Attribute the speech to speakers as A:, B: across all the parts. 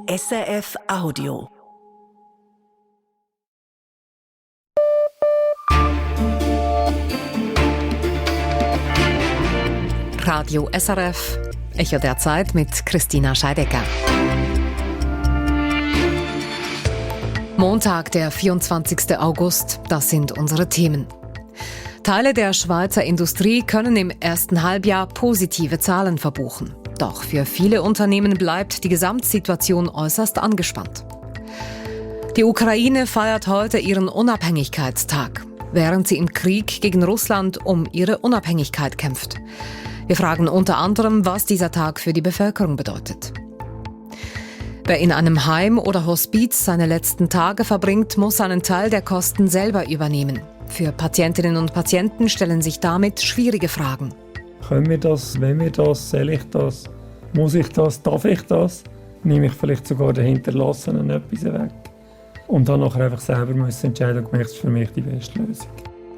A: SRF Audio.
B: Radio SRF, Echo der Zeit mit Christina Scheidecker. Montag, der 24. August, das sind unsere Themen. Teile der Schweizer Industrie können im ersten Halbjahr positive Zahlen verbuchen. Doch für viele Unternehmen bleibt die Gesamtsituation äußerst angespannt. Die Ukraine feiert heute ihren Unabhängigkeitstag, während sie im Krieg gegen Russland um ihre Unabhängigkeit kämpft. Wir fragen unter anderem, was dieser Tag für die Bevölkerung bedeutet. Wer in einem Heim oder Hospiz seine letzten Tage verbringt, muss einen Teil der Kosten selber übernehmen. Für Patientinnen und Patienten stellen sich damit schwierige Fragen.
C: Können wir das, wenn wir das, soll ich das, muss ich das, darf ich das? Nehme ich vielleicht sogar den Hinterlassenen etwas weg? Und dann nachher einfach selber entscheiden, ob es für mich die beste Lösung.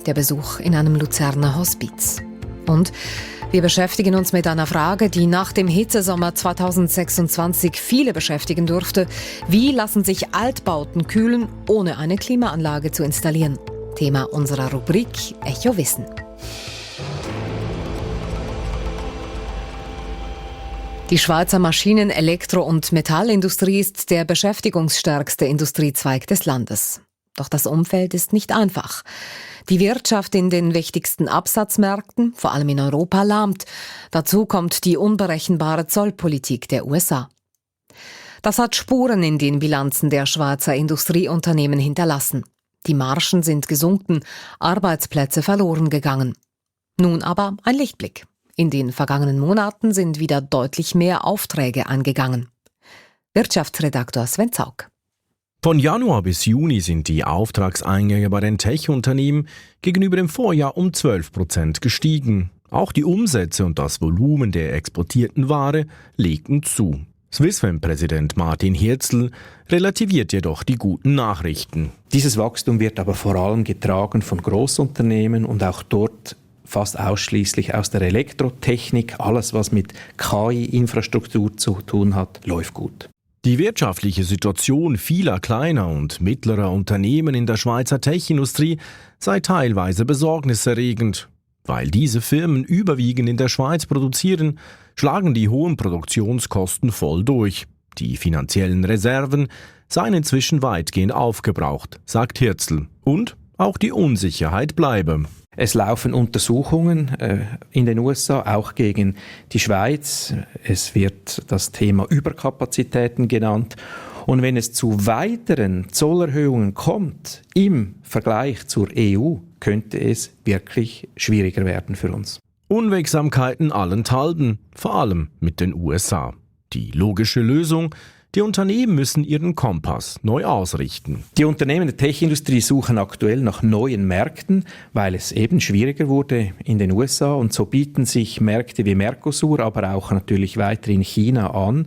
B: Der Besuch in einem Luzerner Hospiz. Und wir beschäftigen uns mit einer Frage, die nach dem Hitzesommer 2026 viele beschäftigen dürfte. Wie lassen sich Altbauten kühlen, ohne eine Klimaanlage zu installieren? Thema unserer Rubrik Echo Wissen. Die Schweizer Maschinen-, Elektro- und Metallindustrie ist der beschäftigungsstärkste Industriezweig des Landes. Doch das Umfeld ist nicht einfach. Die Wirtschaft in den wichtigsten Absatzmärkten, vor allem in Europa, lahmt. Dazu kommt die unberechenbare Zollpolitik der USA. Das hat Spuren in den Bilanzen der Schweizer Industrieunternehmen hinterlassen. Die Margen sind gesunken, Arbeitsplätze verloren gegangen. Nun aber ein Lichtblick. In den vergangenen Monaten sind wieder deutlich mehr Aufträge angegangen. Wirtschaftsredaktor Sven Zaug.
D: Von Januar bis Juni sind die Auftragseingänge bei den Tech-Unternehmen gegenüber dem Vorjahr um 12% gestiegen. Auch die Umsätze und das Volumen der exportierten Ware legten zu. Swissfem-Präsident Martin Hirzel relativiert jedoch die guten Nachrichten.
E: Dieses Wachstum wird aber vor allem getragen von Grossunternehmen und auch dort fast ausschließlich aus der Elektrotechnik. Alles, was mit KI-Infrastruktur zu tun hat, läuft gut.
D: Die wirtschaftliche Situation vieler kleiner und mittlerer Unternehmen in der Schweizer Tech-Industrie sei teilweise besorgniserregend. Weil diese Firmen überwiegend in der Schweiz produzieren, schlagen die hohen Produktionskosten voll durch. Die finanziellen Reserven seien inzwischen weitgehend aufgebraucht, sagt Hirzel. Und auch die Unsicherheit bleibe.
E: Es laufen Untersuchungen in den USA, auch gegen die Schweiz. Es wird das Thema Überkapazitäten genannt. Und wenn es zu weiteren Zollerhöhungen kommt im Vergleich zur EU, könnte es wirklich schwieriger werden für uns.
D: Unwegsamkeiten allenthalben, vor allem mit den USA. Die logische Lösung: Die Unternehmen müssen ihren Kompass neu ausrichten.
E: Die Unternehmen der Tech-Industrie suchen aktuell nach neuen Märkten, weil es eben schwieriger wurde in den USA. Und so bieten sich Märkte wie Mercosur, aber auch natürlich weiterhin China an.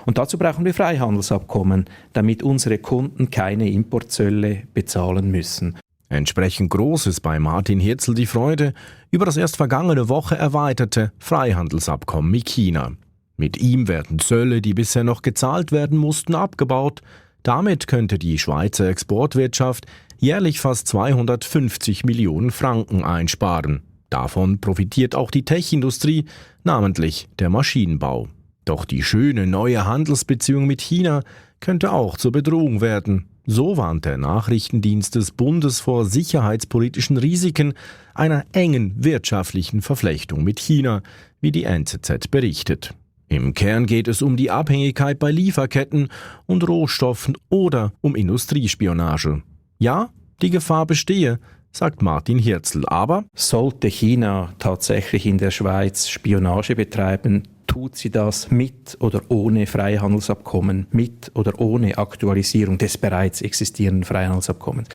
E: Und dazu brauchen wir Freihandelsabkommen, damit unsere Kunden keine Importzölle bezahlen müssen.
D: Entsprechend groß ist bei Martin Hirzel die Freude über das erst vergangene Woche erweiterte Freihandelsabkommen mit China. Mit ihm werden Zölle, die bisher noch gezahlt werden mussten, abgebaut. Damit könnte die Schweizer Exportwirtschaft jährlich fast 250 Millionen Franken einsparen. Davon profitiert auch die Tech-Industrie, namentlich der Maschinenbau. Doch die schöne neue Handelsbeziehung mit China könnte auch zur Bedrohung werden. So warnt der Nachrichtendienst des Bundes vor sicherheitspolitischen Risiken einer engen wirtschaftlichen Verflechtung mit China, wie die NZZ berichtet. Im Kern geht es um die Abhängigkeit bei Lieferketten und Rohstoffen oder um Industriespionage. Ja, die Gefahr bestehe, sagt Martin Hirzel, aber
E: sollte China tatsächlich in der Schweiz Spionage betreiben, tut sie das mit oder ohne Freihandelsabkommen, mit oder ohne Aktualisierung des bereits existierenden Freihandelsabkommens.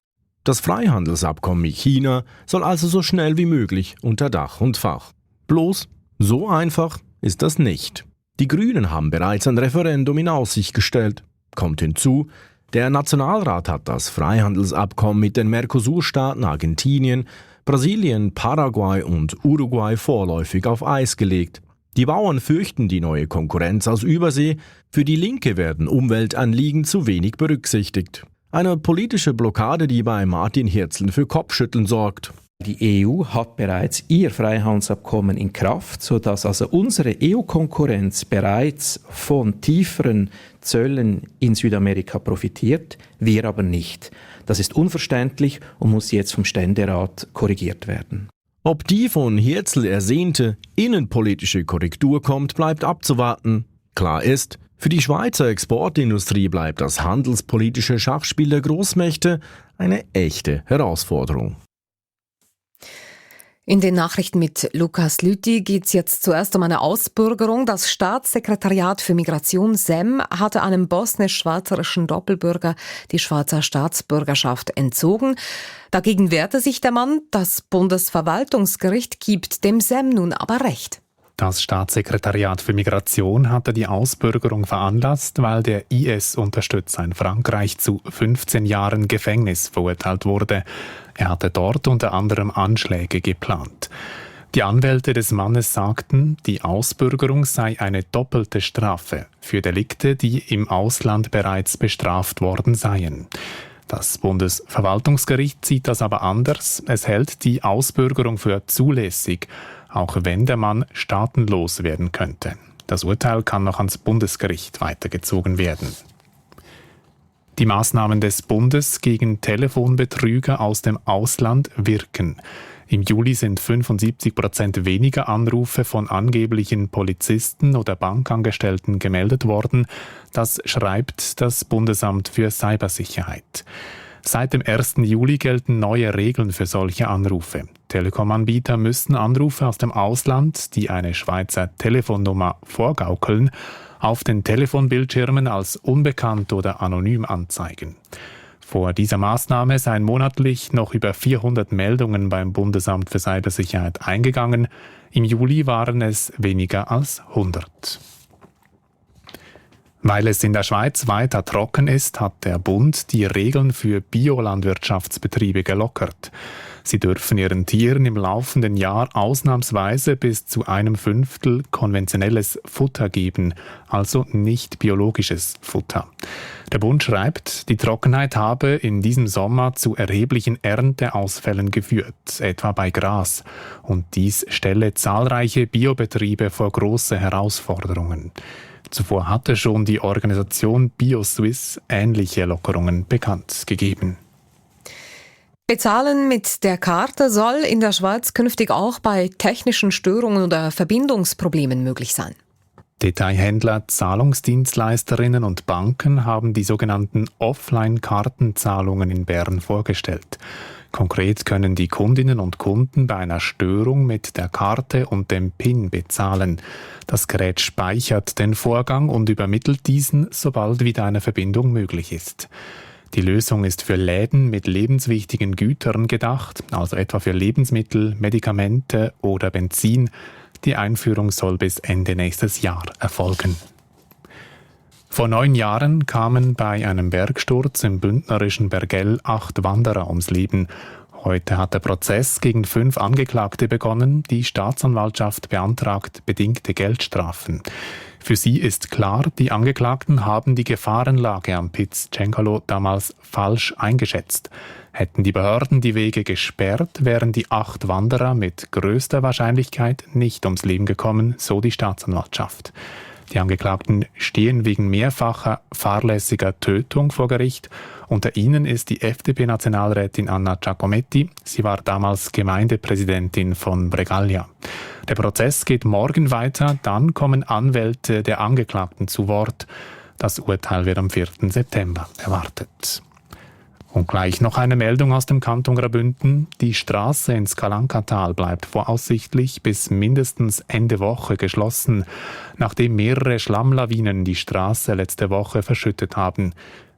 D: Das Freihandelsabkommen mit China soll also so schnell wie möglich unter Dach und Fach. Bloß, so einfach ist das nicht. Die Grünen haben bereits ein Referendum in Aussicht gestellt. Kommt hinzu, der Nationalrat hat das Freihandelsabkommen mit den Mercosur-Staaten Argentinien, Brasilien, Paraguay und Uruguay vorläufig auf Eis gelegt. Die Bauern fürchten die neue Konkurrenz aus Übersee. Für die Linke werden Umweltanliegen zu wenig berücksichtigt. Eine politische Blockade, die bei Martin Hirzel für Kopfschütteln sorgt.
E: Die EU hat bereits ihr Freihandelsabkommen in Kraft, sodass also unsere EU-Konkurrenz bereits von tieferen Zöllen in Südamerika profitiert, wir aber nicht. Das ist unverständlich und muss jetzt vom Ständerat korrigiert werden.
D: Ob die von Hirzel ersehnte innenpolitische Korrektur kommt, bleibt abzuwarten. Klar ist, für die Schweizer Exportindustrie bleibt das handelspolitische Schachspiel der Großmächte eine echte Herausforderung.
B: In den Nachrichten mit Lukas Lüthi geht es jetzt zuerst um eine Ausbürgerung. Das Staatssekretariat für Migration SEM hatte einem bosnisch-schweizerischen Doppelbürger die Schweizer Staatsbürgerschaft entzogen. Dagegen wehrte sich der Mann. Das Bundesverwaltungsgericht gibt dem SEM nun aber Recht.
F: Das Staatssekretariat für Migration hatte die Ausbürgerung veranlasst, weil der IS-Unterstützer in Frankreich zu 15 Jahren Gefängnis verurteilt wurde. Er hatte dort unter anderem Anschläge geplant. Die Anwälte des Mannes sagten, die Ausbürgerung sei eine doppelte Strafe für Delikte, die im Ausland bereits bestraft worden seien. Das Bundesverwaltungsgericht sieht das aber anders. Es hält die Ausbürgerung für zulässig, auch wenn der Mann staatenlos werden könnte. Das Urteil kann noch ans Bundesgericht weitergezogen werden. Die Maßnahmen des Bundes gegen Telefonbetrüger aus dem Ausland wirken. Im Juli sind 75% weniger Anrufe von angeblichen Polizisten oder Bankangestellten gemeldet worden. Das schreibt das Bundesamt für Cybersicherheit. Seit dem 1. Juli gelten neue Regeln für solche Anrufe. Telekom-Anbieter müssen Anrufe aus dem Ausland, die eine Schweizer Telefonnummer vorgaukeln, auf den Telefonbildschirmen als unbekannt oder anonym anzeigen. Vor dieser Maßnahme seien monatlich noch über 400 Meldungen beim Bundesamt für Cybersicherheit eingegangen. Im Juli waren es weniger als 100. Weil es in der Schweiz weiter trocken ist, hat der Bund die Regeln für Biolandwirtschaftsbetriebe gelockert. Sie dürfen ihren Tieren im laufenden Jahr ausnahmsweise bis zu 1/5 konventionelles Futter geben, also nicht biologisches Futter. Der Bund schreibt, die Trockenheit habe in diesem Sommer zu erheblichen Ernteausfällen geführt, etwa bei Gras. Und dies stelle zahlreiche Biobetriebe vor große Herausforderungen. Zuvor hatte schon die Organisation BioSwiss ähnliche Lockerungen bekannt gegeben.
B: Bezahlen mit der Karte soll in der Schweiz künftig auch bei technischen Störungen oder Verbindungsproblemen möglich sein.
F: Detailhändler, Zahlungsdienstleisterinnen und Banken haben die sogenannten Offline-Kartenzahlungen in Bern vorgestellt. Konkret können die Kundinnen und Kunden bei einer Störung mit der Karte und dem PIN bezahlen. Das Gerät speichert den Vorgang und übermittelt diesen, sobald wieder eine Verbindung möglich ist. Die Lösung ist für Läden mit lebenswichtigen Gütern gedacht, also etwa für Lebensmittel, Medikamente oder Benzin. Die Einführung soll bis Ende nächstes Jahr erfolgen. Vor 9 Jahren kamen bei einem Bergsturz im bündnerischen Bergell 8 Wanderer ums Leben. Heute hat der Prozess gegen 5 Angeklagte begonnen. Die Staatsanwaltschaft beantragt bedingte Geldstrafen. Für sie ist klar, die Angeklagten haben die Gefahrenlage am Piz Cengalo damals falsch eingeschätzt. Hätten die Behörden die Wege gesperrt, wären die 8 Wanderer mit größter Wahrscheinlichkeit nicht ums Leben gekommen, so die Staatsanwaltschaft. Die Angeklagten stehen wegen mehrfacher fahrlässiger Tötung vor Gericht. Unter ihnen ist die FDP-Nationalrätin Anna Giacometti. Sie war damals Gemeindepräsidentin von Bregaglia. Der Prozess geht morgen weiter, dann kommen Anwälte der Angeklagten zu Wort. Das Urteil wird am 4. September erwartet. Und gleich noch eine Meldung aus dem Kanton Graubünden. Die Straße ins Kalankatal bleibt voraussichtlich bis mindestens Ende Woche geschlossen, nachdem mehrere Schlammlawinen die Straße letzte Woche verschüttet haben.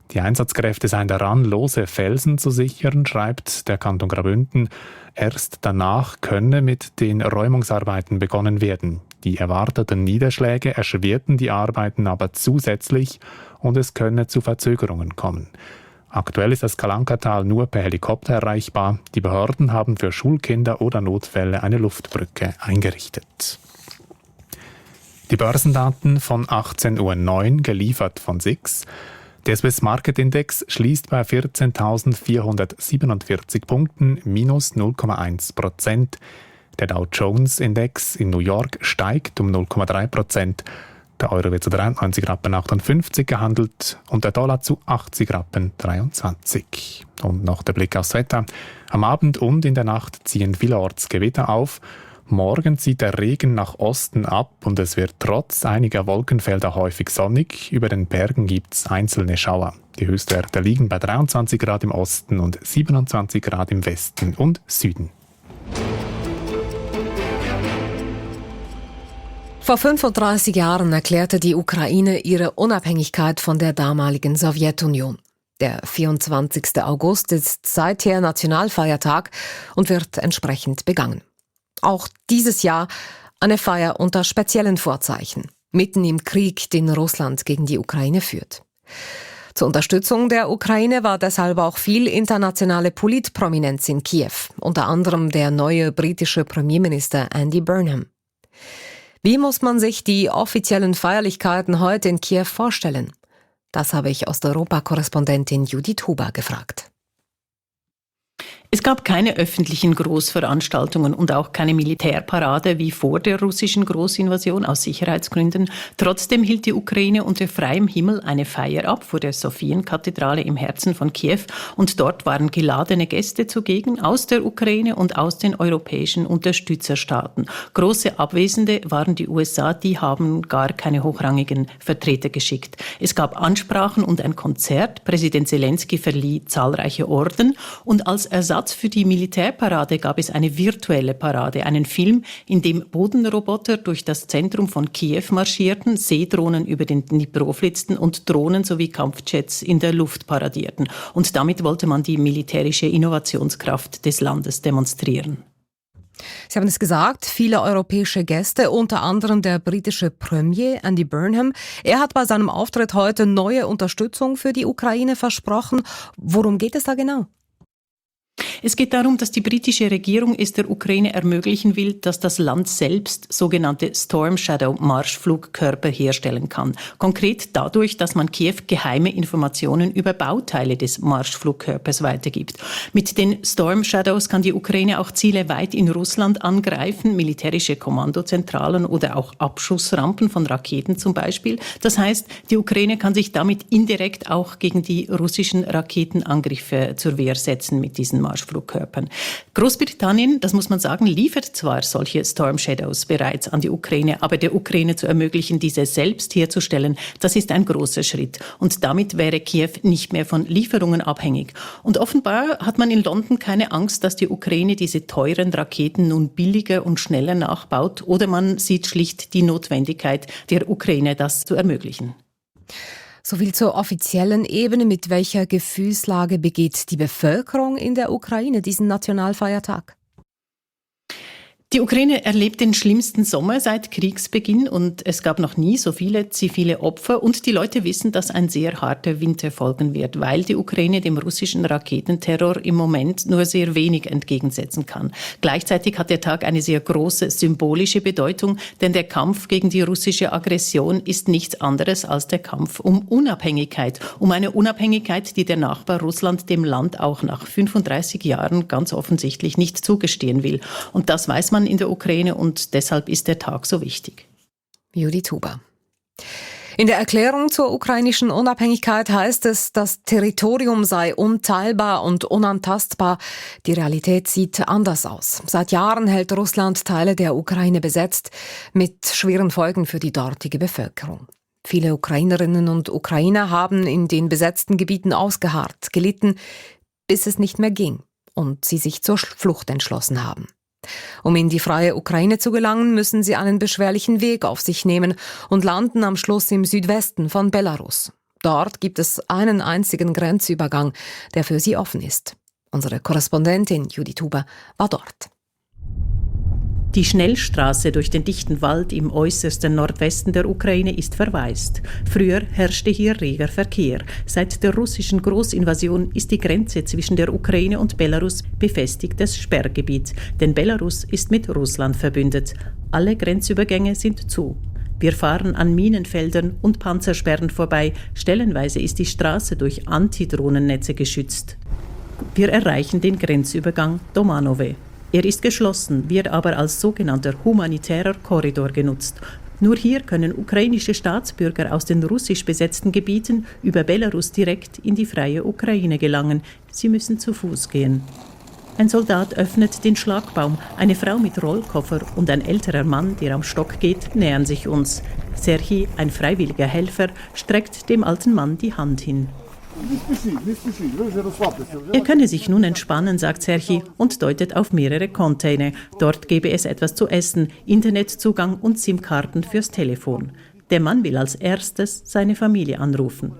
F: Die Einsatzkräfte seien daran, lose Felsen zu sichern, schreibt der Kanton Graubünden. Erst danach könne mit den Räumungsarbeiten begonnen werden. Die erwarteten Niederschläge erschwerten die Arbeiten aber zusätzlich und es könne zu Verzögerungen kommen. Aktuell ist das Kalankatal nur per Helikopter erreichbar. Die Behörden haben für Schulkinder oder Notfälle eine Luftbrücke eingerichtet. Die Börsendaten von 18.09 Uhr, geliefert von SIX. Der Swiss Market Index schließt bei 14.447 Punkten, minus 0,1%. Der Dow Jones Index in New York steigt um 0,3%. Der Euro wird zu 93,58 gehandelt und der Dollar zu 80,23. Und noch der Blick aufs Wetter. Am Abend und in der Nacht ziehen vielerorts Gewitter auf. Morgen zieht der Regen nach Osten ab und es wird trotz einiger Wolkenfelder häufig sonnig. Über den Bergen gibt es einzelne Schauer. Die Höchstwerte liegen bei 23 Grad im Osten und 27 Grad im Westen und Süden.
B: Vor 35 Jahren erklärte die Ukraine ihre Unabhängigkeit von der damaligen Sowjetunion. Der 24. August ist seither Nationalfeiertag und wird entsprechend begangen. Auch dieses Jahr eine Feier unter speziellen Vorzeichen, mitten im Krieg, den Russland gegen die Ukraine führt. Zur Unterstützung der Ukraine war deshalb auch viel internationale Politprominenz in Kiew, unter anderem der neue britische Premierminister Andy Burnham. Wie muss man sich die offiziellen Feierlichkeiten heute in Kiew vorstellen? Das habe ich Osteuropa-Korrespondentin Judith Huber gefragt.
G: Es gab keine öffentlichen Großveranstaltungen und auch keine Militärparade wie vor der russischen Großinvasion aus Sicherheitsgründen. Trotzdem hielt die Ukraine unter freiem Himmel eine Feier ab vor der Sofienkathedrale im Herzen von Kiew und dort waren geladene Gäste zugegen aus der Ukraine und aus den europäischen Unterstützerstaaten. Große Abwesende waren die USA, die haben gar keine hochrangigen Vertreter geschickt. Es gab Ansprachen und ein Konzert. Präsident Zelensky verlieh zahlreiche Orden und als Ersatz für die Militärparade gab es eine virtuelle Parade, einen Film, in dem Bodenroboter durch das Zentrum von Kiew marschierten, Seedrohnen über den Dnipro flitzten und Drohnen sowie Kampfjets in der Luft paradierten. Und damit wollte man die militärische Innovationskraft des Landes demonstrieren.
B: Sie haben es gesagt, viele europäische Gäste, unter anderem der britische Premier Andy Burnham. Er hat bei seinem Auftritt heute neue Unterstützung für die Ukraine versprochen. Worum geht es da genau?
G: Es geht darum, dass die britische Regierung es der Ukraine ermöglichen will, dass das Land selbst sogenannte Storm Shadow Marschflugkörper herstellen kann. Konkret dadurch, dass man Kiew geheime Informationen über Bauteile des Marschflugkörpers weitergibt. Mit den Storm Shadows kann die Ukraine auch Ziele weit in Russland angreifen, militärische Kommandozentralen oder auch Abschussrampen von Raketen zum Beispiel. Das heißt, die Ukraine kann sich damit indirekt auch gegen die russischen Raketenangriffe zur Wehr setzen mit diesen Marschflugkörpern. Großbritannien, das muss man sagen, liefert zwar solche Storm Shadows bereits an die Ukraine, aber der Ukraine zu ermöglichen, diese selbst herzustellen, das ist ein großer Schritt. Und damit wäre Kiew nicht mehr von Lieferungen abhängig. Und offenbar hat man in London keine Angst, dass die Ukraine diese teuren Raketen nun billiger und schneller nachbaut, oder man sieht schlicht die Notwendigkeit der Ukraine, das zu ermöglichen.
B: Soviel zur offiziellen Ebene. Mit welcher Gefühlslage begeht die Bevölkerung in der Ukraine diesen Nationalfeiertag?
G: Die Ukraine erlebt den schlimmsten Sommer seit Kriegsbeginn und es gab noch nie so viele zivile Opfer und die Leute wissen, dass ein sehr harter Winter folgen wird, weil die Ukraine dem russischen Raketenterror im Moment nur sehr wenig entgegensetzen kann. Gleichzeitig hat der Tag eine sehr große symbolische Bedeutung, denn der Kampf gegen die russische Aggression ist nichts anderes als der Kampf um Unabhängigkeit. Um eine Unabhängigkeit, die der Nachbar Russland dem Land auch nach 35 Jahren ganz offensichtlich nicht zugestehen will. Und das weiß man in der Ukraine und deshalb ist der Tag so wichtig.
B: Judith Huber. In der Erklärung zur ukrainischen Unabhängigkeit heißt es, das Territorium sei unteilbar und unantastbar. Die Realität sieht anders aus. Seit Jahren hält Russland Teile der Ukraine besetzt, mit schweren Folgen für die dortige Bevölkerung. Viele Ukrainerinnen und Ukrainer haben in den besetzten Gebieten ausgeharrt, gelitten, bis es nicht mehr ging und sie sich zur Flucht entschlossen haben. Um in die freie Ukraine zu gelangen, müssen sie einen beschwerlichen Weg auf sich nehmen und landen am Schluss im Südwesten von Belarus. Dort gibt es einen einzigen Grenzübergang, der für sie offen ist. Unsere Korrespondentin Judith Huber war dort.
G: Die Schnellstraße durch den dichten Wald im äußersten Nordwesten der Ukraine ist verwaist. Früher herrschte hier reger Verkehr. Seit der russischen Großinvasion ist die Grenze zwischen der Ukraine und Belarus befestigtes Sperrgebiet, denn Belarus ist mit Russland verbündet. Alle Grenzübergänge sind zu. Wir fahren an Minenfeldern und Panzersperren vorbei. Stellenweise ist die Straße durch Antidrohnennetze geschützt. Wir erreichen den Grenzübergang Domanove. Er ist geschlossen, wird aber als sogenannter humanitärer Korridor genutzt. Nur hier können ukrainische Staatsbürger aus den russisch besetzten Gebieten über Belarus direkt in die freie Ukraine gelangen. Sie müssen zu Fuß gehen. Ein Soldat öffnet den Schlagbaum. Eine Frau mit Rollkoffer und ein älterer Mann, der am Stock geht, nähern sich uns. Serhii, ein freiwilliger Helfer, streckt dem alten Mann die Hand hin. Er könne sich nun entspannen, sagt Serhii und deutet auf mehrere Container. Dort gebe es etwas zu essen, Internetzugang und SIM-Karten fürs Telefon. Der Mann will als erstes seine Familie anrufen.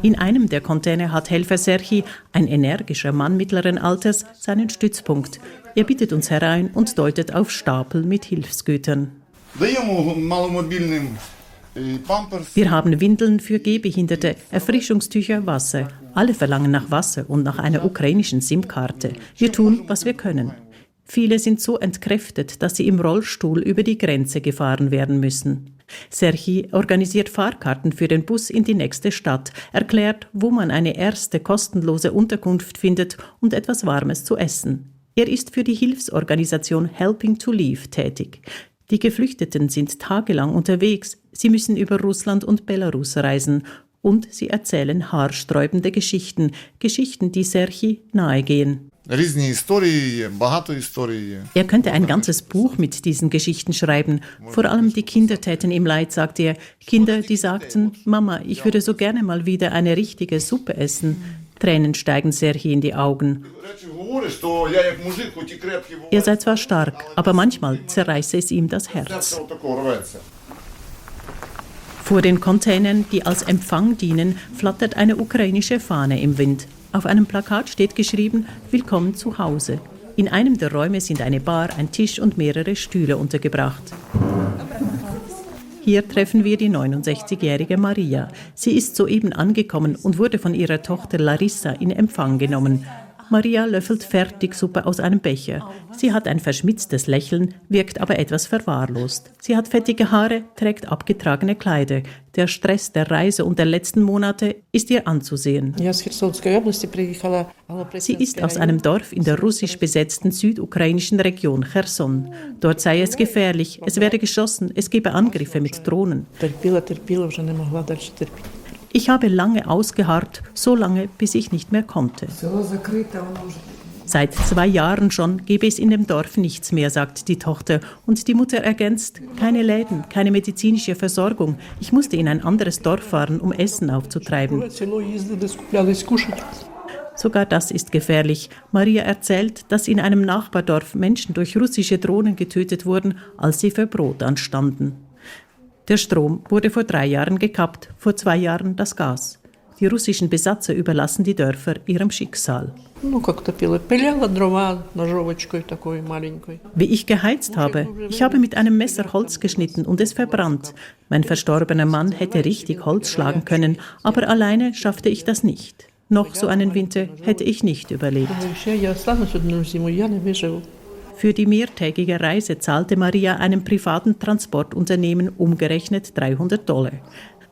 G: In einem der Container hat Helfer Serhii, ein energischer Mann mittleren Alters, seinen Stützpunkt. Er bittet uns herein und deutet auf Stapel mit Hilfsgütern. Wir haben Windeln für Gehbehinderte, Erfrischungstücher, Wasser. Alle verlangen nach Wasser und nach einer ukrainischen SIM-Karte. Wir tun, was wir können. Viele sind so entkräftet, dass sie im Rollstuhl über die Grenze gefahren werden müssen. Serhii organisiert Fahrkarten für den Bus in die nächste Stadt, erklärt, wo man eine erste kostenlose Unterkunft findet und etwas Warmes zu essen. Er ist für die Hilfsorganisation Helping to Live tätig. Die Geflüchteten sind tagelang unterwegs. Sie müssen über Russland und Belarus reisen. Und sie erzählen haarsträubende Geschichten, Geschichten, die Serhii nahegehen. Er könnte ein ganzes Buch mit diesen Geschichten schreiben. Vor allem die Kinder täten ihm leid, sagt er. Kinder, die sagten, Mama, ich würde so gerne mal wieder eine richtige Suppe essen. Tränen steigen Serhii in die Augen. Er sei zwar stark, aber manchmal zerreiße es ihm das Herz. Vor den Containern, die als Empfang dienen, flattert eine ukrainische Fahne im Wind. Auf einem Plakat steht geschrieben, Willkommen zu Hause. In einem der Räume sind eine Bar, ein Tisch und mehrere Stühle untergebracht. Hier treffen wir die 69-jährige Maria. Sie ist soeben angekommen und wurde von ihrer Tochter Larissa in Empfang genommen. Maria löffelt Fertigsuppe aus einem Becher. Sie hat ein verschmitztes Lächeln, wirkt aber etwas verwahrlost. Sie hat fettige Haare, trägt abgetragene Kleider. Der Stress der Reise und der letzten Monate ist ihr anzusehen. Sie ist aus einem Dorf in der russisch besetzten südukrainischen Region Cherson. Dort sei es gefährlich, es werde geschossen, es gebe Angriffe mit Drohnen. Ich habe lange ausgeharrt, so lange, bis ich nicht mehr konnte. Seit 2 Jahren schon gebe es in dem Dorf nichts mehr, sagt die Tochter. Und die Mutter ergänzt, keine Läden, keine medizinische Versorgung. Ich musste in ein anderes Dorf fahren, um Essen aufzutreiben. Sogar das ist gefährlich. Maria erzählt, dass in einem Nachbardorf Menschen durch russische Drohnen getötet wurden, als sie für Brot anstanden. Der Strom wurde vor 3 Jahren gekappt, vor 2 Jahren das Gas. Die russischen Besatzer überlassen die Dörfer ihrem Schicksal. Wie ich geheizt habe. Ich habe mit einem Messer Holz geschnitten und es verbrannt. Mein verstorbener Mann hätte richtig Holz schlagen können, aber alleine schaffte ich das nicht. Noch so einen Winter hätte ich nicht überlebt. Für die mehrtägige Reise zahlte Maria einem privaten Transportunternehmen umgerechnet $300.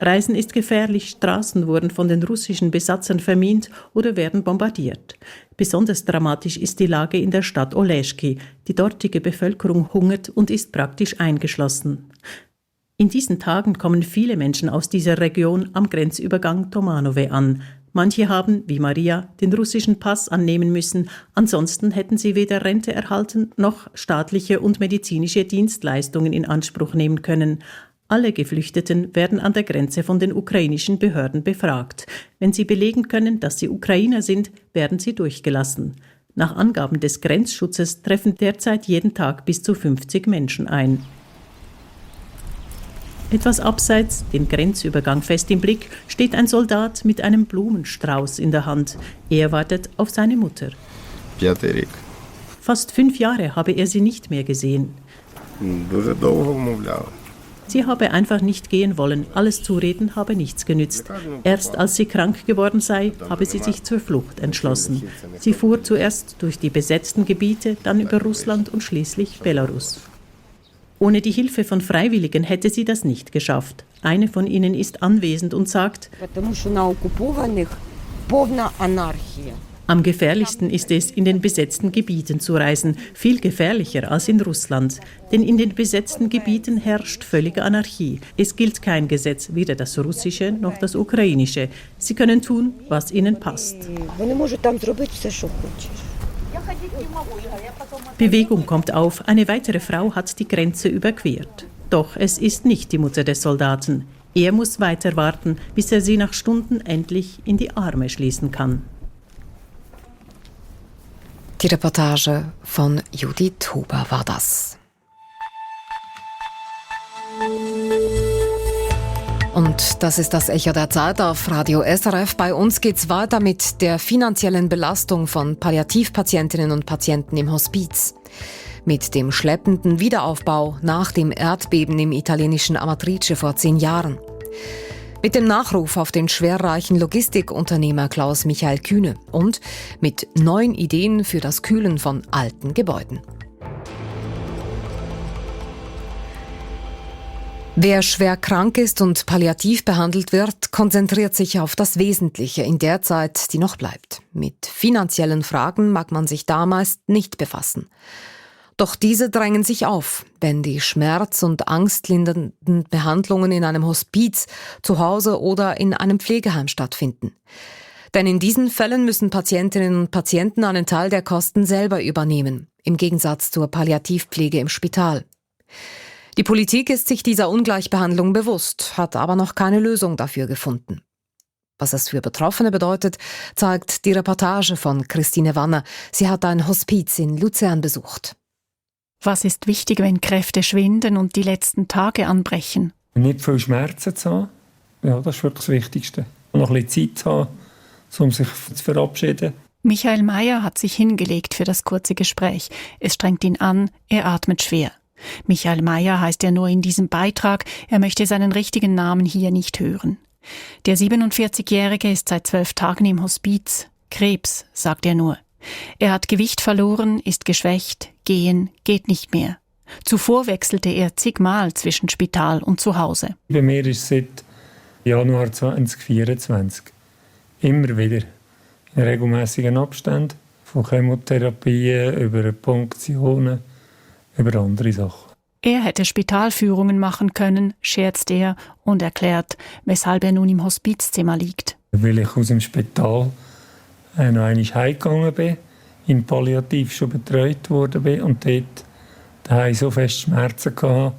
G: Reisen ist gefährlich, Straßen wurden von den russischen Besatzern vermint oder werden bombardiert. Besonders dramatisch ist die Lage in der Stadt Oleschki. Die dortige Bevölkerung hungert und ist praktisch eingeschlossen. In diesen Tagen kommen viele Menschen aus dieser Region am Grenzübergang Domanove an. Manche haben, wie Maria, den russischen Pass annehmen müssen, ansonsten hätten sie weder Rente erhalten noch staatliche und medizinische Dienstleistungen in Anspruch nehmen können. Alle Geflüchteten werden an der Grenze von den ukrainischen Behörden befragt. Wenn sie belegen können, dass sie Ukrainer sind, werden sie durchgelassen. Nach Angaben des Grenzschutzes treffen derzeit jeden Tag bis zu 50 Menschen ein. Etwas abseits, den Grenzübergang fest im Blick, steht ein Soldat mit einem Blumenstrauß in der Hand. Er wartet auf seine Mutter. Fast 5 Jahre habe er sie nicht mehr gesehen. Sie habe einfach nicht gehen wollen. Alles Zureden habe nichts genützt. Erst als sie krank geworden sei, habe sie sich zur Flucht entschlossen. Sie fuhr zuerst durch die besetzten Gebiete, dann über Russland und schließlich Belarus. Ohne die Hilfe von Freiwilligen hätte sie das nicht geschafft. Eine von ihnen ist anwesend und sagt, am gefährlichsten ist es, in den besetzten Gebieten zu reisen, viel gefährlicher als in Russland. Denn in den besetzten Gebieten herrscht völlige Anarchie. Es gilt kein Gesetz, weder das russische noch das ukrainische. Sie können tun, was ihnen passt. Bewegung kommt auf, eine weitere Frau hat die Grenze überquert. Doch es ist nicht die Mutter des Soldaten. Er muss weiter warten, bis er sie nach Stunden endlich in die Arme schließen kann.
B: Die Reportage von Judith Huber war das. Und das ist das Echo der Zeit auf Radio SRF. Bei uns geht's weiter mit der finanziellen Belastung von Palliativpatientinnen und Patienten im Hospiz. Mit dem schleppenden Wiederaufbau nach dem Erdbeben im italienischen Amatrice vor 10 Jahren. Mit dem Nachruf auf den schwerreichen Logistikunternehmer Klaus Michael Kühne und mit neuen Ideen für das Kühlen von alten Gebäuden. Wer schwer krank ist und palliativ behandelt wird, konzentriert sich auf das Wesentliche in der Zeit, die noch bleibt. Mit finanziellen Fragen mag man sich da meist nicht befassen. Doch diese drängen sich auf, wenn die schmerz- und angstlindernden Behandlungen in einem Hospiz, zu Hause oder in einem Pflegeheim stattfinden. Denn in diesen Fällen müssen Patientinnen und Patienten einen Teil der Kosten selber übernehmen, im Gegensatz zur Palliativpflege im Spital. Die Politik ist sich dieser Ungleichbehandlung bewusst, hat aber noch keine Lösung dafür gefunden. Was es für Betroffene bedeutet, zeigt die Reportage von Christine Wanner. Sie hat ein Hospiz in Luzern besucht.
H: Was ist wichtig, wenn Kräfte schwinden und die letzten Tage anbrechen?
C: Nicht viel Schmerzen zu haben, ja, das ist wirklich das Wichtigste. Und noch ein bisschen Zeit zu haben, um sich zu verabschieden.
H: Michael Mayer hat sich hingelegt für das kurze Gespräch. Es strengt ihn an, er atmet schwer. Michael Mayer heißt er nur in diesem Beitrag, er möchte seinen richtigen Namen hier nicht hören. Der 47-Jährige ist seit 12 Tagen im Hospiz. Krebs, sagt er nur. Er hat Gewicht verloren, ist geschwächt, gehen geht nicht mehr. Zuvor wechselte er zigmal zwischen Spital und Zuhause.
C: Bei mir ist es seit Januar 2024 immer wieder in regelmäßigen Abständen, von Chemotherapien über Punktionen, über andere Sachen.
H: Er hätte Spitalführungen machen können, scherzt er und erklärt, weshalb er nun im Hospizzimmer liegt.
C: Weil ich aus dem Spital noch einmal heimgegangen bin, in Palliativ schon betreut worden bin und dort daheim so fest Schmerzen hatte,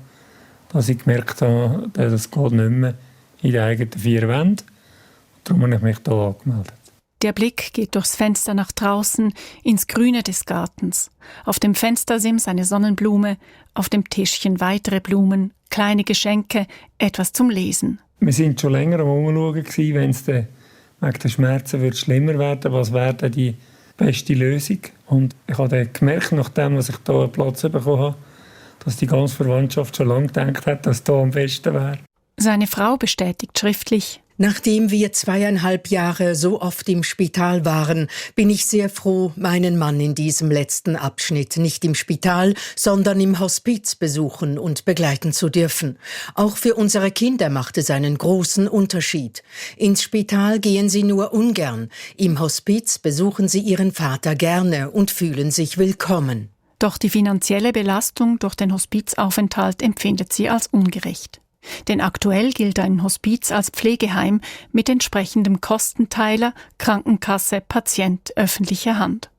C: dass ich gemerkt habe, das geht nicht mehr in den eigenen 4 Wänden. Darum habe ich mich hier angemeldet.
H: Der Blick geht durchs Fenster nach draußen, ins Grüne des Gartens. Auf dem Fenstersims eine Sonnenblume, auf dem Tischchen weitere Blumen, kleine Geschenke, etwas zum Lesen.
C: Wir waren schon länger am Umschauen, wenn es wegen der Schmerzen wird schlimmer werden, was wäre denn die beste Lösung. Und ich habe dann gemerkt, nachdem ich hier einen Platz bekommen habe, dass die ganze Verwandtschaft schon lange gedacht hat, dass es hier am besten wäre.
H: Seine Frau bestätigt schriftlich:
A: Nachdem wir 2,5 Jahre so oft im Spital waren, bin ich sehr froh, meinen Mann in diesem letzten Abschnitt nicht im Spital, sondern im Hospiz besuchen und begleiten zu dürfen. Auch für unsere Kinder macht es einen großen Unterschied. Ins Spital gehen sie nur ungern. Im Hospiz besuchen sie ihren Vater gerne und fühlen sich willkommen.
H: Doch die finanzielle Belastung durch den Hospizaufenthalt empfindet sie als ungerecht. Denn aktuell gilt ein Hospiz als Pflegeheim mit entsprechendem Kostenteiler, Krankenkasse, Patient, öffentlicher Hand.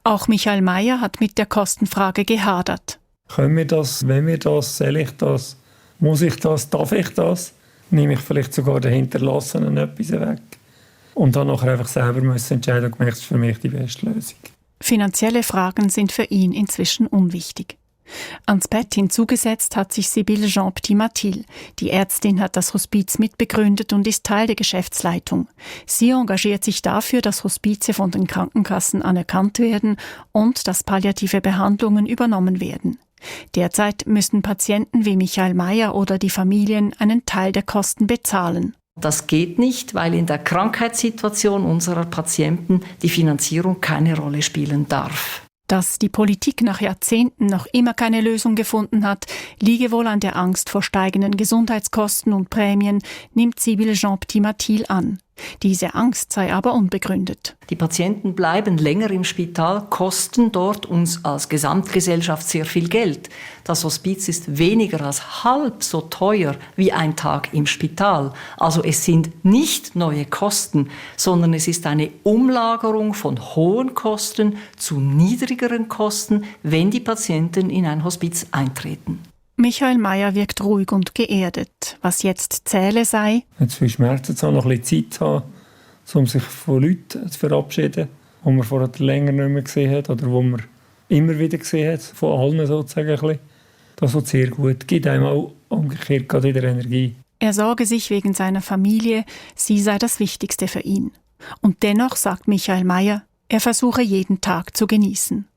H: Auch Michael Mayer hat mit der Kostenfrage gehadert.
C: Können wir das, wenn wir das, soll ich das, muss ich das, darf ich das? Nehme ich vielleicht sogar den Hinterlassenen etwas weg? Und dann nachher einfach selber entscheiden und gemerkt, das ist für mich die beste Lösung.
H: Finanzielle Fragen sind für ihn inzwischen unwichtig. Ans Bett hinzugesetzt hat sich Sibylle Jean-Petit-Mathil. Die Ärztin hat das Hospiz mitbegründet und ist Teil der Geschäftsleitung. Sie engagiert sich dafür, dass Hospize von den Krankenkassen anerkannt werden und dass palliative Behandlungen übernommen werden. Derzeit müssen Patienten wie Michael Mayer oder die Familien einen Teil der Kosten bezahlen.
I: Das geht nicht, weil in der Krankheitssituation unserer Patienten die Finanzierung keine Rolle spielen darf.
H: Dass die Politik nach Jahrzehnten noch immer keine Lösung gefunden hat, liege wohl an der Angst vor steigenden Gesundheitskosten und Prämien, nimmt Sibylle Jean-Petit-Mathil an. Diese Angst sei aber unbegründet.
I: Die Patienten bleiben länger im Spital, kosten dort uns als Gesamtgesellschaft sehr viel Geld. Das Hospiz ist weniger als halb so teuer wie ein Tag im Spital. Also es sind nicht neue Kosten, sondern es ist eine Umlagerung von hohen Kosten zu niedrigeren Kosten, wenn die Patienten in ein Hospiz eintreten.
H: Michael Mayer wirkt ruhig und geerdet. Was jetzt zähle sei:
C: Jetzt viel Schmerzen zu haben, noch ein bisschen Zeit zu haben, um sich von Leuten zu verabschieden, die man vorher länger nicht mehr gesehen hat oder die man immer wieder gesehen hat, von allen sozusagen ein bisschen. Das tut sehr gut, gibt einem auch umgekehrt gerade wieder Energie.
H: Er sorge sich wegen seiner Familie, sie sei das Wichtigste für ihn. Und dennoch, sagt Michael Mayer, er versuche jeden Tag zu genießen.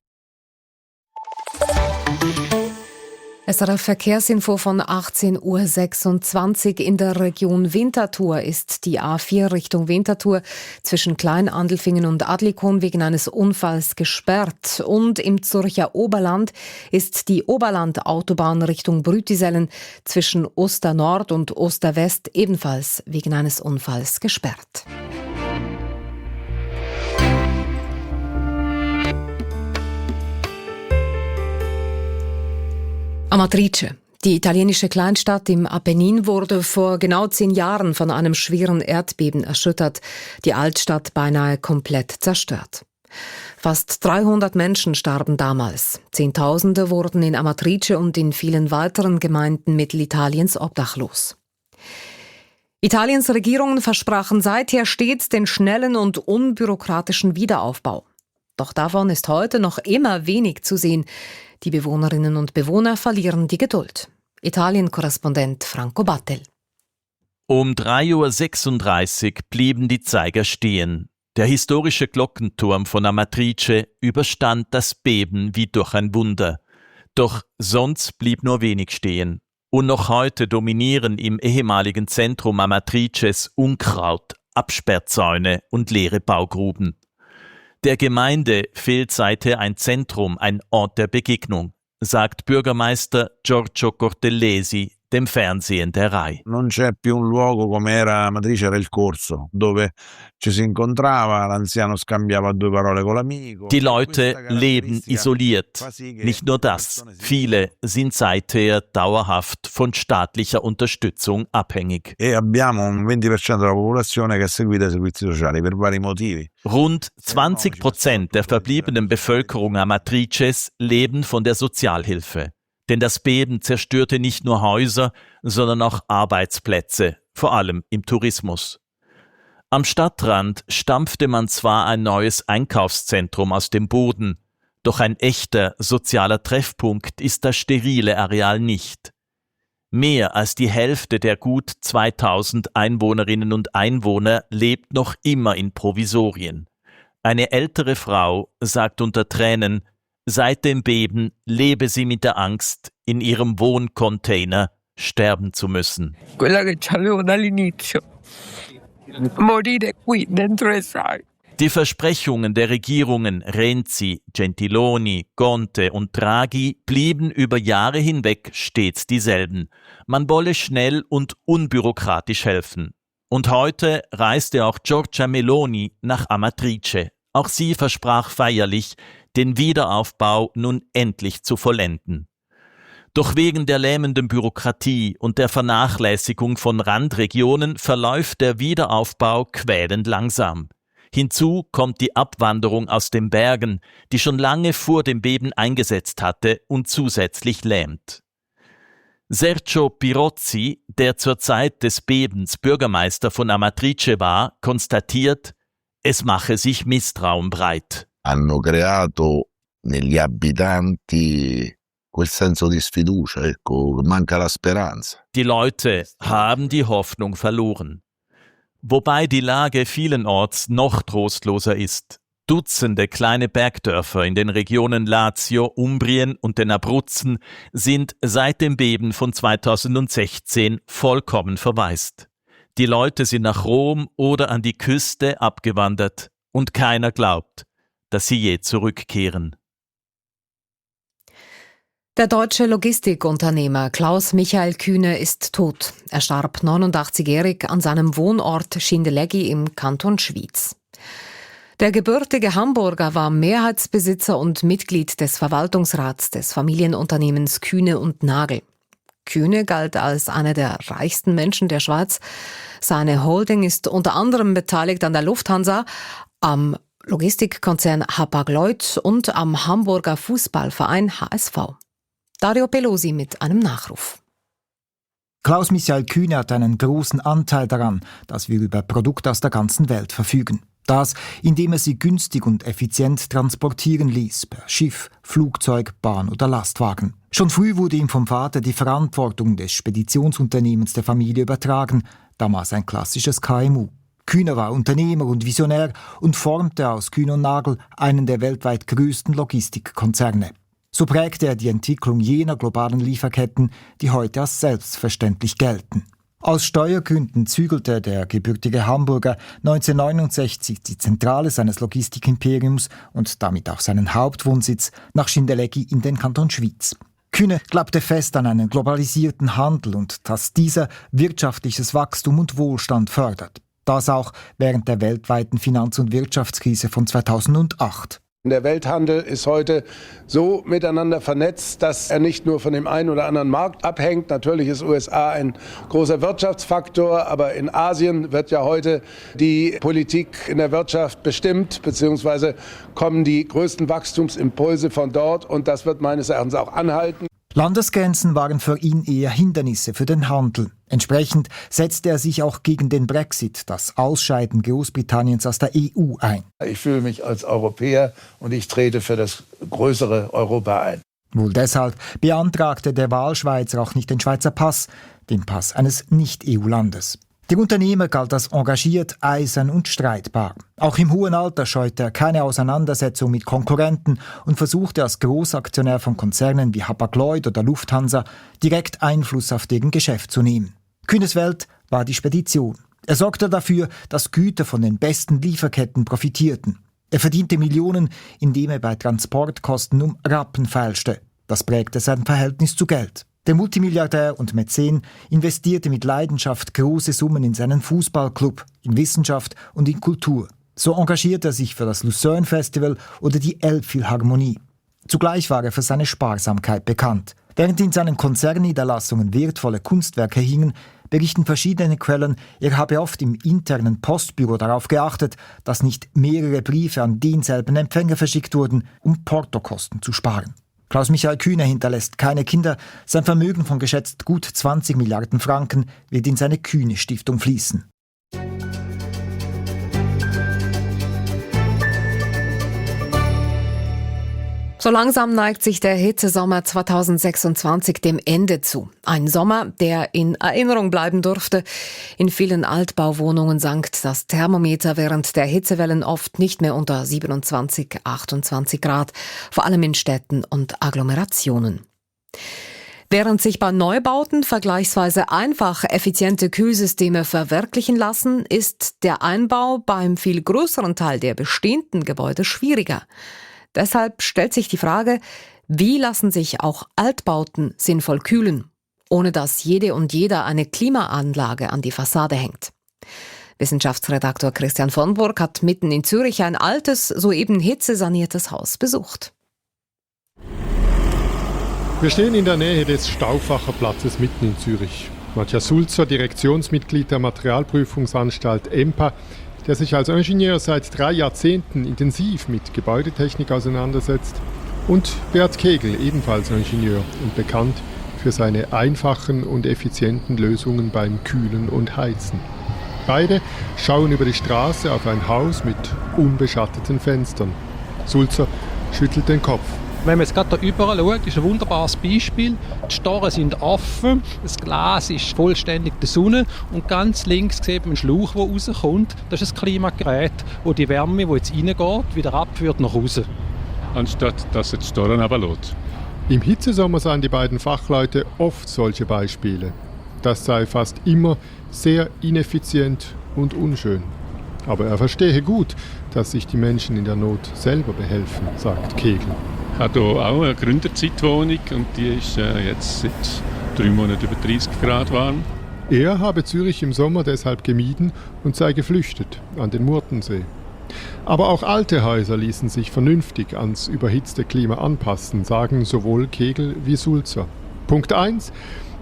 B: SRF Verkehrsinfo von 18.26 Uhr. In der Region Winterthur ist die A4 Richtung Winterthur zwischen Klein-Andelfingen und Adlikon wegen eines Unfalls gesperrt. Und im Zürcher Oberland ist die Oberland-Autobahn Richtung Brütisellen zwischen Osternord und Osterwest ebenfalls wegen eines Unfalls gesperrt. Amatrice. Die italienische Kleinstadt im Apennin wurde vor genau 10 Jahren von einem schweren Erdbeben erschüttert, die Altstadt beinahe komplett zerstört. Fast 300 Menschen starben damals. Zehntausende wurden in Amatrice und in vielen weiteren Gemeinden Mittelitaliens obdachlos. Italiens Regierungen versprachen seither stets den schnellen und unbürokratischen Wiederaufbau. Doch davon ist heute noch immer wenig zu sehen. Die Bewohnerinnen und Bewohner verlieren die Geduld. Italien-Korrespondent Franco Battel.
J: Um 3.36 Uhr blieben die Zeiger stehen. Der historische Glockenturm von Amatrice überstand das Beben wie durch ein Wunder. Doch sonst blieb nur wenig stehen. Und noch heute dominieren im ehemaligen Zentrum Amatrices Unkraut, Absperrzäune und leere Baugruben. Der Gemeinde fehlt seither ein Zentrum, ein Ort der Begegnung, sagt Bürgermeister Giorgio Cortellesi dem Fernsehen der RAI.
K: Non c'è più un luogo come era Amatrice, era il corso, dove ci si incontrava, l'anziano scambiava 2 parole con l'amico.
J: Die Leute leben isoliert. Nicht nur das, viele sind seither dauerhaft von staatlicher Unterstützung abhängig.
K: E abbiamo un 20% della popolazione che è seguita ai servizi sociali per vari motivi.
J: Rund 20% der verbliebenen Bevölkerung Amatrices leben von der Sozialhilfe. Denn das Beben zerstörte nicht nur Häuser, sondern auch Arbeitsplätze, vor allem im Tourismus. Am Stadtrand stampfte man zwar ein neues Einkaufszentrum aus dem Boden, doch ein echter sozialer Treffpunkt ist das sterile Areal nicht. Mehr als die Hälfte der gut 2000 Einwohnerinnen und Einwohner lebt noch immer in Provisorien. Eine ältere Frau sagt unter Tränen, seit dem Beben lebe sie mit der Angst, in ihrem Wohncontainer sterben zu müssen.
L: Quella che c'avevo dall'inizio. Morire qui dentro le sale.
J: Die Versprechungen der Regierungen Renzi, Gentiloni, Conte und Draghi blieben über Jahre hinweg stets dieselben. Man wolle schnell und unbürokratisch helfen. Und heute reiste auch Giorgia Meloni nach Amatrice. Auch sie versprach feierlich, den Wiederaufbau nun endlich zu vollenden. Doch wegen der lähmenden Bürokratie und der Vernachlässigung von Randregionen verläuft der Wiederaufbau quälend langsam. Hinzu kommt die Abwanderung aus den Bergen, die schon lange vor dem Beben eingesetzt hatte und zusätzlich lähmt. Sergio Pirozzi, der zur Zeit des Bebens Bürgermeister von Amatrice war, konstatiert, es mache sich Misstrauen breit.
K: Hanno creato negli abitanti quel senso di sfiducia, ecco, manca la speranza.
J: Die Leute haben die Hoffnung verloren. Wobei die Lage vielenorts noch trostloser ist. Dutzende kleine Bergdörfer in den Regionen Lazio, Umbrien und den Abruzzen sind seit dem Beben von 2016 vollkommen verwaist. Die Leute sind nach Rom oder an die Küste abgewandert und keiner glaubt, dass sie je zurückkehren.
B: Der deutsche Logistikunternehmer Klaus-Michael Kühne ist tot. Er starb 89-jährig an seinem Wohnort Schindellegi im Kanton Schwyz. Der gebürtige Hamburger war Mehrheitsbesitzer und Mitglied des Verwaltungsrats des Familienunternehmens Kühne und Nagel. Kühne galt als einer der reichsten Menschen der Schweiz. Seine Holding ist unter anderem beteiligt an der Lufthansa, am Logistikkonzern Hapag-Lloyd und am Hamburger Fußballverein HSV. Dario Pelosi mit einem Nachruf.
M: Klaus-Michael Kühne hat einen großen Anteil daran, dass wir über Produkte aus der ganzen Welt verfügen. Das, indem er sie günstig und effizient transportieren ließ, per Schiff, Flugzeug, Bahn oder Lastwagen. Schon früh wurde ihm vom Vater die Verantwortung des Speditionsunternehmens der Familie übertragen, damals ein klassisches KMU. Kühne war Unternehmer und Visionär und formte aus Kühne und Nagel einen der weltweit größten Logistikkonzerne. So prägte er die Entwicklung jener globalen Lieferketten, die heute als selbstverständlich gelten. Aus Steuergründen zügelte der gebürtige Hamburger 1969 die Zentrale seines Logistikimperiums und damit auch seinen Hauptwohnsitz nach Schindellegi in den Kanton Schwyz. Kühne glaubte fest an einen globalisierten Handel und dass dieser wirtschaftliches Wachstum und Wohlstand fördert. Das auch während der weltweiten Finanz- und Wirtschaftskrise von 2008.
N: Der Welthandel ist heute so miteinander vernetzt, dass er nicht nur von dem einen oder anderen Markt abhängt. Natürlich ist USA ein großer Wirtschaftsfaktor, aber in Asien wird ja heute die Politik in der Wirtschaft bestimmt, beziehungsweise kommen die größten Wachstumsimpulse von dort und das wird meines Erachtens auch anhalten.
M: Landesgrenzen waren für ihn eher Hindernisse für den Handel. Entsprechend setzte er sich auch gegen den Brexit, das Ausscheiden Großbritanniens aus der EU, ein.
N: Ich fühle mich als Europäer und ich trete für das größere Europa ein.
M: Wohl deshalb beantragte der Wahlschweizer auch nicht den Schweizer Pass, den Pass eines Nicht-EU-Landes. Der Unternehmer galt als engagiert, eisern und streitbar. Auch im hohen Alter scheute er keine Auseinandersetzung mit Konkurrenten und versuchte als Großaktionär von Konzernen wie Hapag-Lloyd oder Lufthansa direkt Einfluss auf deren Geschäft zu nehmen. Kühnes Welt war die Spedition. Er sorgte dafür, dass Güter von den besten Lieferketten profitierten. Er verdiente Millionen, indem er bei Transportkosten um Rappen feilschte. Das prägte sein Verhältnis zu Geld. Der Multimilliardär und Mäzen investierte mit Leidenschaft große Summen in seinen Fußballclub, in Wissenschaft und in Kultur. So engagierte er sich für das Lucerne Festival oder die Elbphilharmonie. Zugleich war er für seine Sparsamkeit bekannt. Während in seinen Konzernniederlassungen wertvolle Kunstwerke hingen, berichten verschiedene Quellen, er habe oft im internen Postbüro darauf geachtet, dass nicht mehrere Briefe an denselben Empfänger verschickt wurden, um Portokosten zu sparen. Klaus-Michael Kühne hinterlässt keine Kinder. Sein Vermögen von geschätzt gut 20 Milliarden Franken wird in seine Kühne-Stiftung fließen.
B: So langsam neigt sich der Hitzesommer 2026 dem Ende zu. Ein Sommer, der in Erinnerung bleiben durfte. In vielen Altbauwohnungen sank das Thermometer während der Hitzewellen oft nicht mehr unter 27, 28 Grad, vor allem in Städten und Agglomerationen. Während sich bei Neubauten vergleichsweise einfach effiziente Kühlsysteme verwirklichen lassen, ist der Einbau beim viel größeren Teil der bestehenden Gebäude schwieriger. Deshalb stellt sich die Frage, wie lassen sich auch Altbauten sinnvoll kühlen, ohne dass jede und jeder eine Klimaanlage an die Fassade hängt. Wissenschaftsredaktor Christian von Burg hat mitten in Zürich ein altes, soeben hitzesaniertes Haus besucht.
O: Wir stehen in der Nähe des Stauffacher Platzes mitten in Zürich. Matthias Sulzer, Direktionsmitglied der Materialprüfungsanstalt EMPA, der sich als Ingenieur seit 3 Jahrzehnten intensiv mit Gebäudetechnik auseinandersetzt, und Bert Kegel, ebenfalls Ingenieur und bekannt für seine einfachen und effizienten Lösungen beim Kühlen und Heizen. Beide schauen über die Straße auf ein Haus mit unbeschatteten Fenstern. Sulzer schüttelt den Kopf.
P: Wenn man jetzt gerade da überall schaut, ist ein wunderbares Beispiel. Die Storen sind offen, das Glas ist vollständig der Sonne und ganz links sieht man einen Schlauch, der rauskommt. Das ist ein Klimagerät, wo die Wärme, die jetzt reingeht, wieder abführt nach außen.
O: Anstatt dass es die Storen aber lässt. Im Hitzesommer sahen die beiden Fachleute oft solche Beispiele. Das sei fast immer sehr ineffizient und unschön. Aber er verstehe gut, dass sich die Menschen in der Not selber behelfen, sagt Kegel.
Q: habe hier auch eine Gründerzeitwohnung und die ist jetzt seit 3 Monaten über 30 Grad warm.
O: Er habe Zürich im Sommer deshalb gemieden und sei geflüchtet an den Murtensee. Aber auch alte Häuser ließen sich vernünftig ans überhitzte Klima anpassen, sagen sowohl Kegel wie Sulzer. Punkt 1.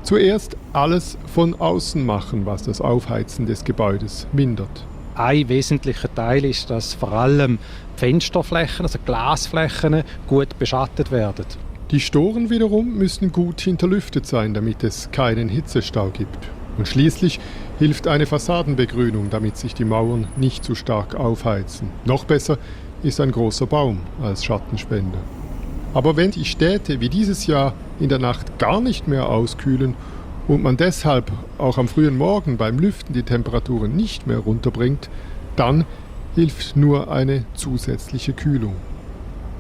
O: Zuerst alles von außen machen, was das Aufheizen des Gebäudes mindert.
P: Ein wesentlicher Teil ist, dass vor allem Fensterflächen, also Glasflächen, gut beschattet werden.
O: Die Storen wiederum müssen gut hinterlüftet sein, damit es keinen Hitzestau gibt. Und schließlich hilft eine Fassadenbegrünung, damit sich die Mauern nicht zu stark aufheizen. Noch besser ist ein großer Baum als Schattenspender. Aber wenn die Städte wie dieses Jahr in der Nacht gar nicht mehr auskühlen und man deshalb auch am frühen Morgen beim Lüften die Temperaturen nicht mehr runterbringt, dann hilft nur eine zusätzliche Kühlung.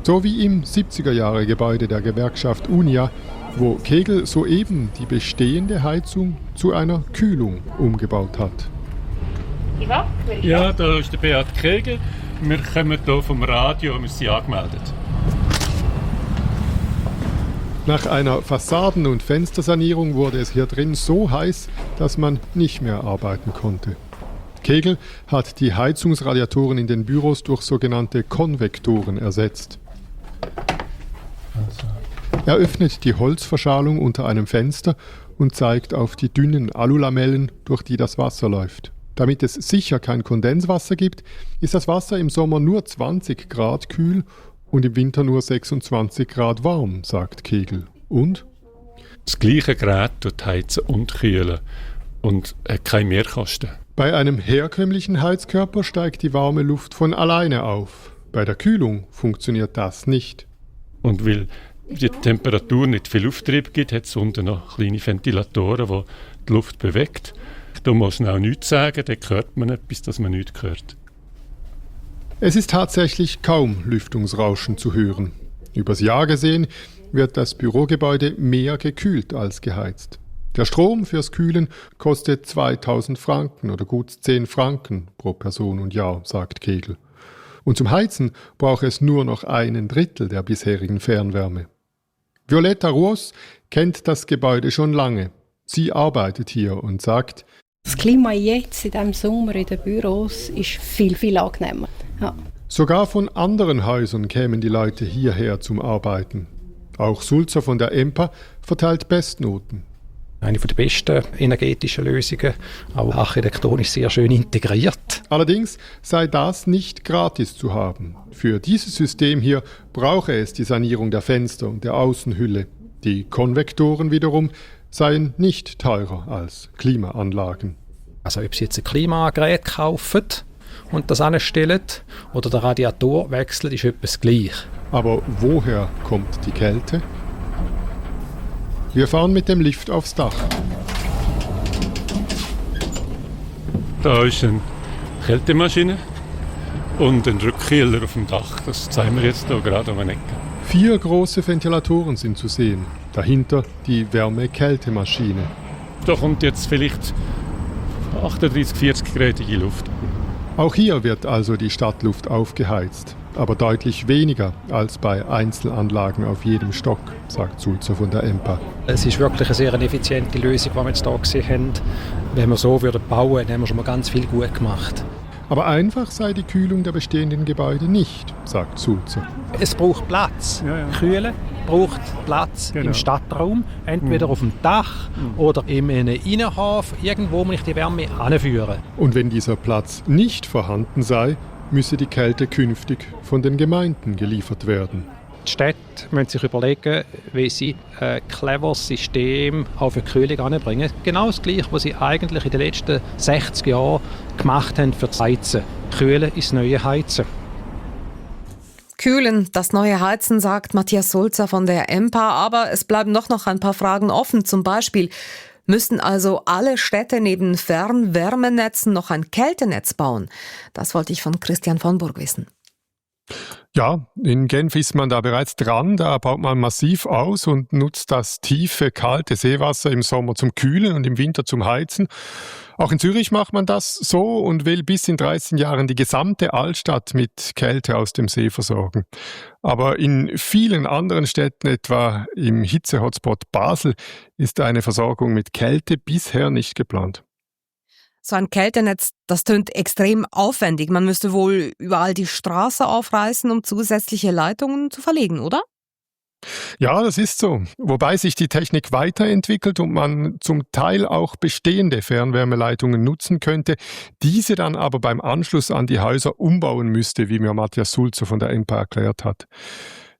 O: So wie im 70er-Jahre-Gebäude der Gewerkschaft Unia, wo Kegel soeben die bestehende Heizung zu einer Kühlung umgebaut hat.
Q: Ja, da ist der Beat Kegel. Wir kommen hier vom Radio, wir sind angemeldet.
O: Nach einer Fassaden- und Fenstersanierung wurde es hier drin so heiß, dass man nicht mehr arbeiten konnte. Kegel hat die Heizungsradiatoren in den Büros durch sogenannte Konvektoren ersetzt. Er öffnet die Holzverschalung unter einem Fenster und zeigt auf die dünnen Alulamellen, durch die das Wasser läuft. Damit es sicher kein Kondenswasser gibt, ist das Wasser im Sommer nur 20 Grad kühl und im Winter nur 26 Grad warm, sagt Kegel. Und?
Q: Das gleiche Gerät tut heizen und kühlen und hat keine Mehrkosten.
O: Bei einem herkömmlichen Heizkörper steigt die warme Luft von alleine auf. Bei der Kühlung funktioniert das nicht.
Q: Und weil die Temperatur nicht viel Auftrieb gibt, hat es unten noch kleine Ventilatoren, die die Luft bewegt. Da muss man auch nichts sagen, dann hört man etwas, das man nicht hört.
O: Es ist tatsächlich kaum Lüftungsrauschen zu hören. Übers Jahr gesehen wird das Bürogebäude mehr gekühlt als geheizt. Der Strom fürs Kühlen kostet 2000 Franken oder gut 10 Franken pro Person und Jahr, sagt Kegel. Und zum Heizen braucht es nur noch 1/3 der bisherigen Fernwärme. Violetta Ruos kennt das Gebäude schon lange. Sie arbeitet hier und sagt,
R: das Klima jetzt in diesem Sommer in den Büros ist viel, viel angenehmer. Ja.
O: Sogar von anderen Häusern kämen die Leute hierher zum Arbeiten. Auch Sulzer von der EMPA verteilt Bestnoten.
P: Eine der besten energetischen Lösungen, auch architektonisch sehr schön integriert.
O: Allerdings sei das nicht gratis zu haben. Für dieses System hier brauche es die Sanierung der Fenster und der Außenhülle. Die Konvektoren wiederum seien nicht teurer als Klimaanlagen.
P: Also ob Sie jetzt ein Klimagerät kaufen und das anstellen oder den Radiator wechseln, ist etwas gleich.
O: Aber woher kommt die Kälte? Wir fahren mit dem Lift aufs Dach.
Q: Da ist eine Kältemaschine und ein Rückkühler auf dem Dach. Das zeigen wir jetzt hier gerade um eine Ecke.
O: 4 große Ventilatoren sind zu sehen. Dahinter die Wärme-Kältemaschine.
Q: Da kommt jetzt vielleicht 38-40-gradige Luft.
O: Auch hier wird also die Stadtluft aufgeheizt. Aber deutlich weniger als bei Einzelanlagen auf jedem Stock, sagt Sulzer von der EMPA.
P: Es ist wirklich eine sehr effiziente Lösung, die wir jetzt hier gesehen haben. Wenn wir so bauen würden, dann haben wir schon mal ganz viel gut gemacht.
O: Aber einfach sei die Kühlung der bestehenden Gebäude nicht, sagt Sulzer.
P: Es braucht Platz. Kühlen braucht Platz im Stadtraum, entweder auf dem Dach oder in einem Innenhof, irgendwo muss ich die Wärme anführen.
O: Und wenn dieser Platz nicht vorhanden sei, müsse die Kälte künftig von den Gemeinden geliefert werden.
P: Die Städte müssen sich überlegen, wie sie ein cleveres System auf eine Kühlung anbringen. Genau das Gleiche, was sie eigentlich in den letzten 60 Jahren gemacht haben für das Heizen. Kühlen ist das neue Heizen.
B: Kühlen, das neue Heizen, sagt Matthias Sulzer von der EMPA. Aber es bleiben doch noch ein paar Fragen offen. Zum Beispiel, müssten also alle Städte neben Fernwärmenetzen noch ein Kältenetz bauen? Das wollte ich von Christian von Burg wissen.
O: Ja, in Genf ist man da bereits dran. Da baut man massiv aus und nutzt das tiefe, kalte Seewasser im Sommer zum Kühlen und im Winter zum Heizen. Auch in Zürich macht man das so und will bis in 13 Jahren die gesamte Altstadt mit Kälte aus dem See versorgen. Aber in vielen anderen Städten, etwa im Hitze-Hotspot Basel, ist eine Versorgung mit Kälte bisher nicht geplant.
B: So ein Kältenetz, das tönt extrem aufwendig. Man müsste wohl überall die Straße aufreißen, um zusätzliche Leitungen zu verlegen, oder?
O: Ja, das ist so. Wobei sich die Technik weiterentwickelt und man zum Teil auch bestehende Fernwärmeleitungen nutzen könnte, diese dann aber beim Anschluss an die Häuser umbauen müsste, wie mir Matthias Sulzer von der EMPA erklärt hat.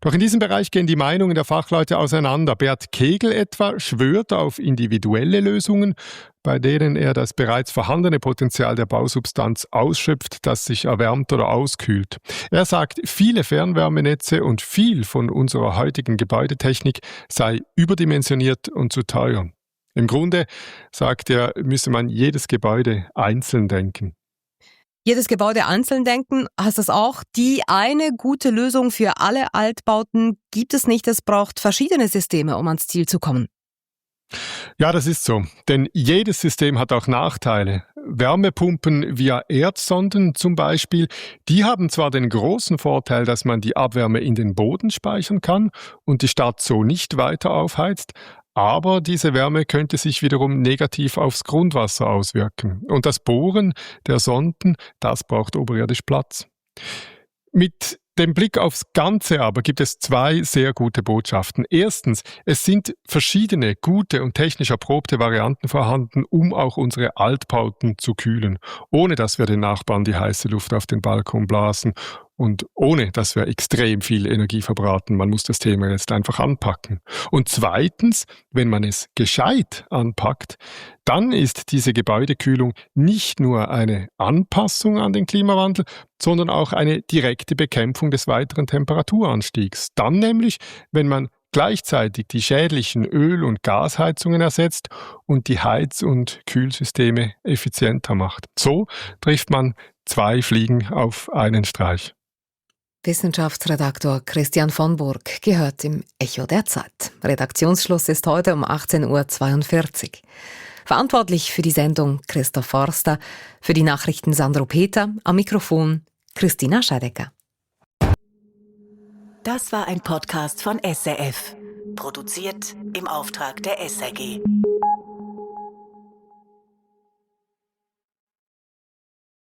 O: Doch in diesem Bereich gehen die Meinungen der Fachleute auseinander. Bert Kegel etwa schwört auf individuelle Lösungen, bei denen er das bereits vorhandene Potenzial der Bausubstanz ausschöpft, das sich erwärmt oder auskühlt. Er sagt, viele Fernwärmenetze und viel von unserer heutigen Gebäudetechnik sei überdimensioniert und zu teuer. Im Grunde, sagt er, müsse man jedes Gebäude einzeln denken.
B: Jedes Gebäude einzeln denken, heißt das auch, die eine gute Lösung für alle Altbauten gibt es nicht. Es braucht verschiedene Systeme, um ans Ziel zu kommen.
O: Ja, das ist so. Denn jedes System hat auch Nachteile. Wärmepumpen via Erdsonden zum Beispiel, die haben zwar den großen Vorteil, dass man die Abwärme in den Boden speichern kann und die Stadt so nicht weiter aufheizt, aber diese Wärme könnte sich wiederum negativ aufs Grundwasser auswirken. Und das Bohren der Sonden, das braucht oberirdisch Platz. Mit dem Blick aufs Ganze aber gibt es 2 sehr gute Botschaften. Erstens, es sind verschiedene gute und technisch erprobte Varianten vorhanden, um auch unsere Altbauten zu kühlen, ohne dass wir den Nachbarn die heiße Luft auf den Balkon blasen und ohne dass wir extrem viel Energie verbraten. Man muss das Thema jetzt einfach anpacken. Und zweitens, wenn man es gescheit anpackt, dann ist diese Gebäudekühlung nicht nur eine Anpassung an den Klimawandel, sondern auch eine direkte Bekämpfung des weiteren Temperaturanstiegs. Dann nämlich, wenn man gleichzeitig die schädlichen Öl- und Gasheizungen ersetzt und die Heiz- und Kühlsysteme effizienter macht. So trifft man 2 Fliegen auf einen Streich.
B: Wissenschaftsredaktor Christian von Burg gehört im Echo der Zeit. Redaktionsschluss ist heute um 18.42 Uhr. Verantwortlich für die Sendung Christoph Forster, für die Nachrichten Sandro Peter, am Mikrofon Christina Scheidecker.
S: Das war ein Podcast von SRF, produziert im Auftrag der SRG.